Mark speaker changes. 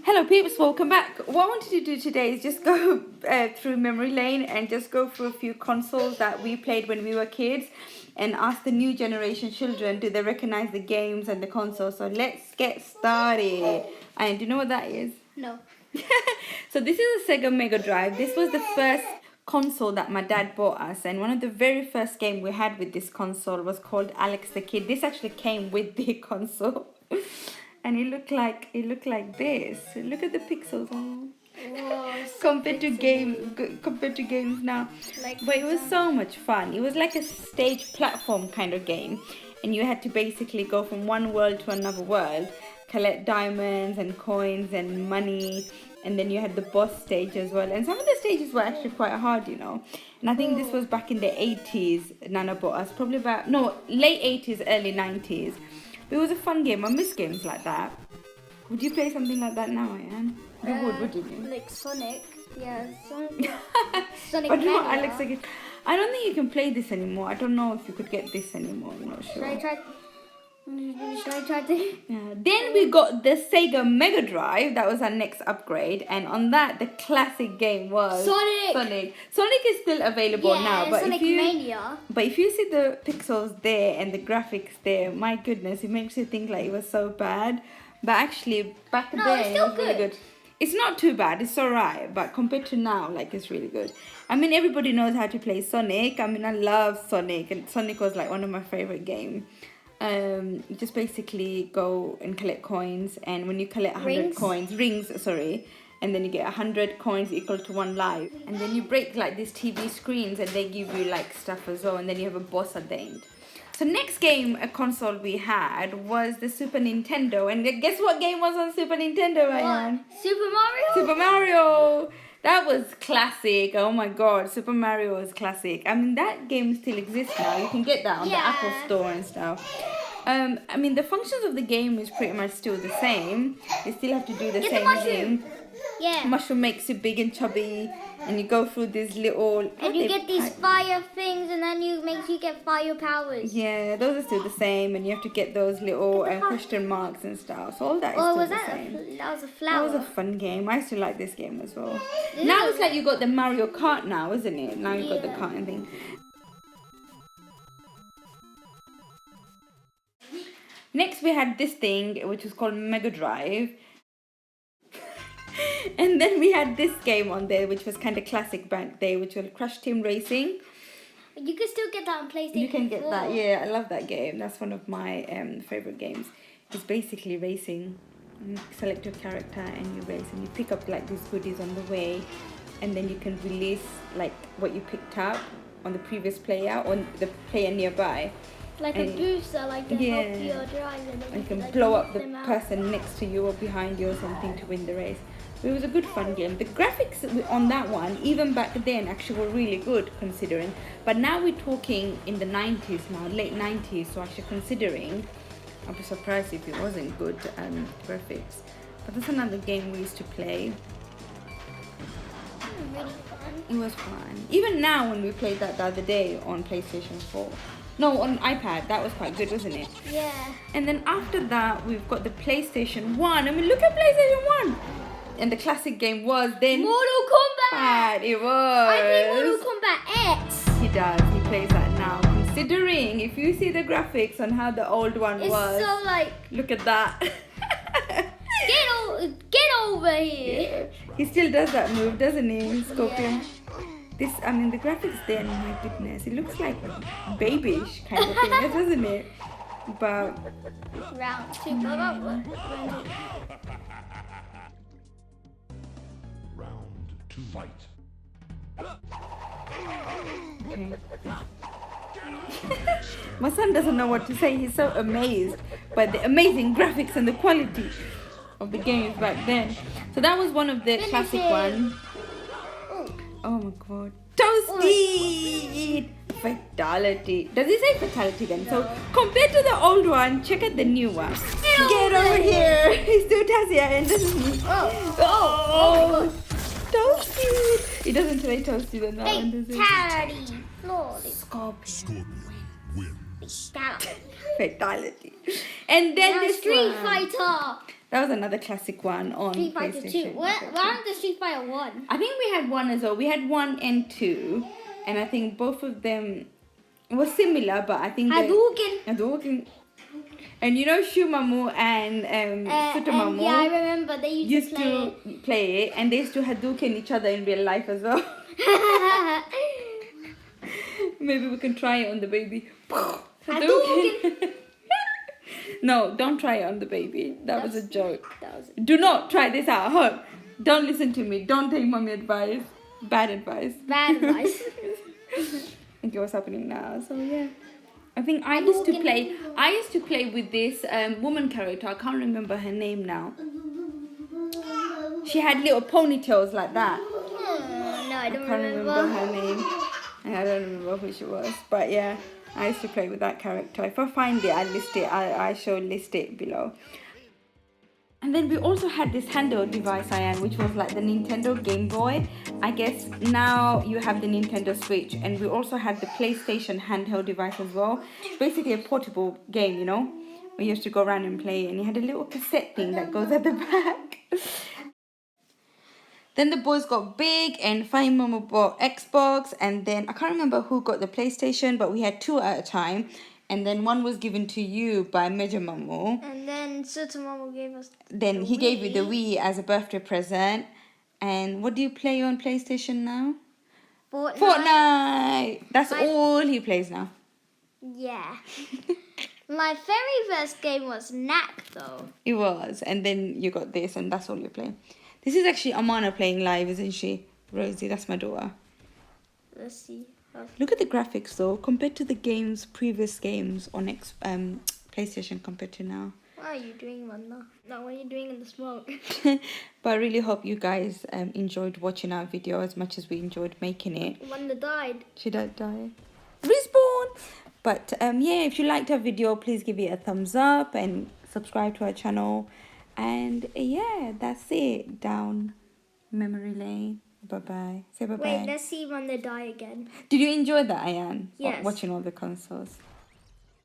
Speaker 1: Hello peeps, welcome back. What I wanted to do today is just go through memory lane and just go through a few consoles that we played when we were kids and ask the new generation children, do they recognize the games and the consoles? So let's get started. And do you know what that is?
Speaker 2: No.
Speaker 1: So this is a Sega Mega Drive. This was the first console that my dad bought us, and one of the very first game we had with this console was called Alex the Kid. This actually came with the console. And it looked like this. Look at the pixels. Oh.
Speaker 2: Whoa,
Speaker 1: compared to games now. But it was so much fun. It was like a stage platform kind of game, and you had to basically go from one world to another world, collect diamonds and coins and money, and then you had the boss stage as well. And some of the stages were actually quite hard, you know. And I think this was back in the 80s. Nana bought us probably late 80s, early 90s. It was a fun game. I miss games like that. Would you play something like that now, Ian? You would, wouldn't you?
Speaker 2: Like Sonic. Yeah, Sonic. Sonic
Speaker 1: But no,
Speaker 2: Mania.
Speaker 1: Alex, I don't think you can play this anymore. I don't know if you could get this anymore. I'm not sure.
Speaker 2: Should I try to?
Speaker 1: Yeah. Then we got the Sega Mega Drive. That was our next upgrade. And on that, the classic game was
Speaker 2: Sonic.
Speaker 1: Sonic is still available now. But
Speaker 2: Sonic Mania.
Speaker 1: But if you see the pixels there and the graphics there, my goodness, it makes you think like it was so bad. But actually, back then,
Speaker 2: it's still
Speaker 1: it was really good. It's not too bad. It's alright. But compared to now, like, it's really good. I mean, everybody knows how to play Sonic. I mean, I love Sonic. And Sonic was like one of my favorite games. You just basically go and collect coins, and when you collect 100 rings, and then you get 100 coins equal to 1 life, and then you break like these TV screens and they give you like stuff as well, and then you have a boss at the end. So next game, a console we had was the Super Nintendo, and guess what game was on Super Nintendo, Ryan?
Speaker 2: Super Mario?
Speaker 1: Super Mario! That was classic. Oh my god, Super Mario was classic. I mean, that game still exists now. You can get that on the Apple Store and stuff. I mean, the functions of the game is pretty much still the same. You still have to do the same thing.
Speaker 2: Yeah.
Speaker 1: Mushroom makes you big and chubby, and you go through these little...
Speaker 2: And you get these fire things, and then makes you get fire powers.
Speaker 1: Yeah, those are still the same, and you have to get those little question marks and stuff. So all that is still the same.
Speaker 2: That was a flower.
Speaker 1: That was a fun game. I still like this game as well. Now it's like you got the Mario Kart now, isn't it? Now you got the karting thing. Next we had this thing, which was called Mega Drive. And then we had this game on there, which was kind of classic back day, which was Crash Team Racing.
Speaker 2: You can still get that on PlayStation 4.
Speaker 1: You can get that, yeah. I love that game. That's one of my favorite games. It's basically racing. You select your character and you race, and you pick up like these goodies on the way, and then you can release like what you picked up on the previous player or the player nearby.
Speaker 2: Like a booster, like to help you drive.
Speaker 1: And you can blow up the person next to you or behind you or something to win the race. It was a good fun game. The graphics on that one, even back then, actually were really good considering. But now we're talking in the 90s now, late 90s. So actually considering, I'd be surprised if it wasn't good graphics. But that's another game we used to play.
Speaker 2: Really fun.
Speaker 1: It was fun. Even now when we played that the other day on PlayStation 4. No, on iPad. That was quite good, wasn't it?
Speaker 2: Yeah.
Speaker 1: And then after that, we've got the PlayStation 1. I mean, look at PlayStation 1. And the classic game was then...
Speaker 2: Mortal Kombat!
Speaker 1: It was.
Speaker 2: I play Mortal Kombat X.
Speaker 1: He does. He plays that now. Considering, if you see the graphics on how the old one was...
Speaker 2: It's so like...
Speaker 1: Look at that.
Speaker 2: Get over here.
Speaker 1: Yeah. He still does that move, doesn't he, Scorpion? Yeah. I mean, the graphics there, my goodness. It looks like babyish kind of thing, doesn't it? But...
Speaker 2: Round 2.
Speaker 3: To fight.
Speaker 1: Okay. My son doesn't know what to say. He's so amazed by the amazing graphics and the quality of the games back then. So that was one of the classic ones. Oh my god. Toasty! Fatality. Does he say fatality then? So compared to the old one, check out the new one. Get over here. He's too Tassia and doesn't he? Oh. Toasty! He doesn't say toasty than that one, does he? Scorpion wins. Fatality. And then
Speaker 2: Street Fighter.
Speaker 1: That was another classic one on
Speaker 2: Street Fighter 2.
Speaker 1: PlayStation.
Speaker 2: Why the Street Fighter 1?
Speaker 1: I think we had 1 as well. We had 1 and 2, and I think both of them were similar, but I think
Speaker 2: Hadouken.
Speaker 1: And you know Shumamu and Sutamamu
Speaker 2: Yeah, I remember they used to
Speaker 1: play it, and they used to Hadouken each other in real life as well. Maybe we can try it on the baby. Hadouken. No, don't try it on the baby. That was a joke. Do not try this out at home. Don't listen to me. Don't take mommy advice. Bad advice.
Speaker 2: Bad advice.
Speaker 1: Okay, what's happening now? So yeah, I think I used to play with this woman character. I can't remember her name now. She had little ponytails like that.
Speaker 2: No, I don't
Speaker 1: can't remember her
Speaker 2: remember.
Speaker 1: name. And I don't remember who she was. But yeah, I used to play with that character. If I find it, I shall list it below. And then we also had this handheld device, which was like the Nintendo Game Boy. I guess now you have the Nintendo Switch, and we also had the PlayStation handheld device as well. It's basically a portable game, you know. We used to go around and play, and you had a little cassette thing that goes at the back. Then the boys got big, and Fine Mama bought Xbox, and then I can't remember who got the PlayStation, but we had 2 at a time. And then 1 was given to you by Meja Mamu.
Speaker 2: And then Sutamamu gave us
Speaker 1: Then he gave you the Wii as a birthday present. And what do you play on PlayStation now? Fortnite! That's all he plays now.
Speaker 2: Yeah. My very first game was Knack though.
Speaker 1: It was. And then you got this, and that's all you're playing. This is actually Amana playing live, isn't she? Rosie, that's my daughter.
Speaker 2: Let's see.
Speaker 1: Look at the graphics though, compared to the previous games on PlayStation compared to now.
Speaker 2: What are you doing, Wanda? No, what are you doing in the smoke?
Speaker 1: But I really hope you guys enjoyed watching our video as much as we enjoyed making it.
Speaker 2: Wanda died.
Speaker 1: She did die. Respawn! But yeah, if you liked our video, please give it a thumbs up and subscribe to our channel. And yeah, that's it. Down memory lane. Bye-bye. Say bye-bye.
Speaker 2: Wait, let's see Wanda die again.
Speaker 1: Did you enjoy that, Ayan?
Speaker 2: Yes.
Speaker 1: Watching all the consoles.